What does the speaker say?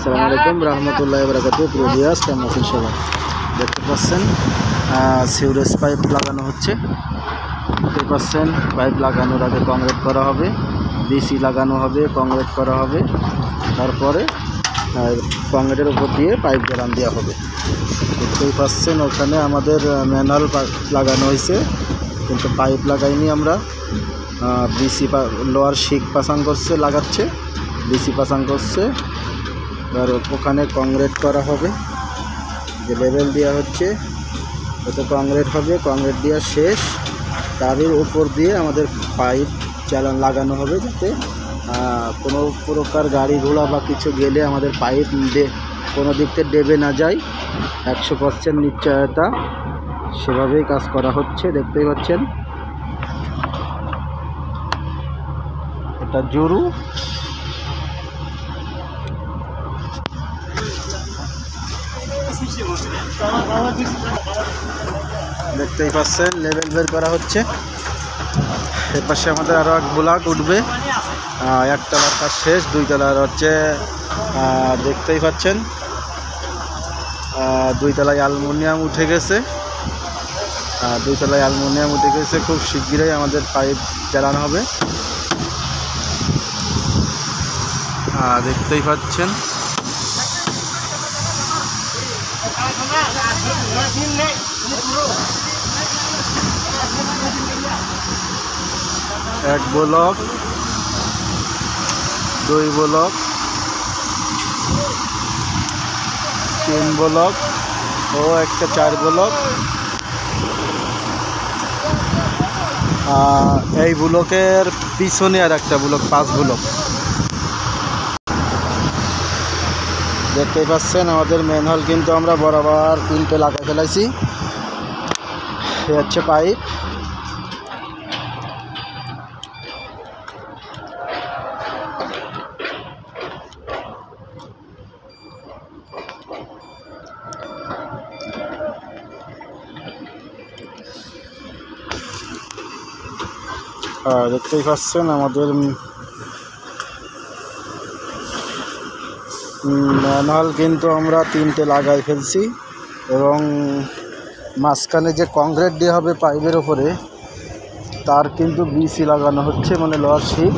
আসসালামু আলাইকুম রহমতুল্লাহি ওয়া বারাকাতুহু। প্রিয় ভিউয়ার্স, কেমন আছেন সবাই? দেখতে পাচ্ছেন সিউরেজ পাইপ লাগানো হচ্ছে। দেখতে পাচ্ছেন পাইপ লাগানোর আগে কংক্রিট করা হবে, বিসি লাগানো হবে, কংক্রিট করা হবে, তারপরে কংক্রিটের উপর দিয়ে পাইপ জড়ান দেওয়া হবে। দেখতেই পাচ্ছেন ওখানে আমাদের ম্যানুয়াল লাগানো হয়েছে, কিন্তু পাইপ লাগাইনি আমরা। বিসি লোয়ার শিক পাসাং করছে, লাগাচ্ছে, বিসি পাসাং করছে। আর ওখানে কংক্রিট করা হবে, যে লেভেল দেওয়া হচ্ছে ওতে কংক্রিট হবে। কংক্রিট দেওয়া শেষ, তারই উপর দিয়ে আমাদের পাইপ চালান লাগানো হবে, যাতে কোনো প্রকার গাড়ি ঘোড়া বা কিছু গেলে আমাদের পাইপ কোনো দিক থেকে ডেবে না যায়। 100% নিশ্চয়তা, সেভাবেই কাজ করা হচ্ছে। দেখতেই পাচ্ছেন এটা জুরু। দেখতেই পাচ্ছেন লেভেল বের করা হচ্ছে। এর পাশে আমাদের আরও এক ব্লক উঠবে। একতলার কাজ শেষ, 2 তলার হচ্ছে। দেখতেই পাচ্ছেন 2 তলায় অ্যালুমিনিয়াম উঠে গেছে। 2 তলায় অ্যালুমিনিয়াম উঠে গেছে। খুব শীঘ্রই আমাদের পাইপ চালানো হবে। দেখতেই পাচ্ছেন এক ব্লক, 2 ব্লক, 3 ব্লক ও একটা 4 ব্লক। এই ব্লকের পিছনে আর একটা ব্লক, 5 ব্লক। দেখতেই পাচ্ছেন আমাদের ম্যানহোল কিন্তু আমরা বরাবর 3টে লাগাই ফেলাইছি। এই হচ্ছে পাইপ। দেখতেই পাচ্ছেন আমাদের ম্যানুয়াল কিন্তু আমরা 3টে লাগাই ফেলছি, এবং মাঝখানে যে কংক্রিট দেওয়া হবে পাইপের ওপরে, তার কিন্তু বিসি লাগানো হচ্ছে, মানে লোহার শিক।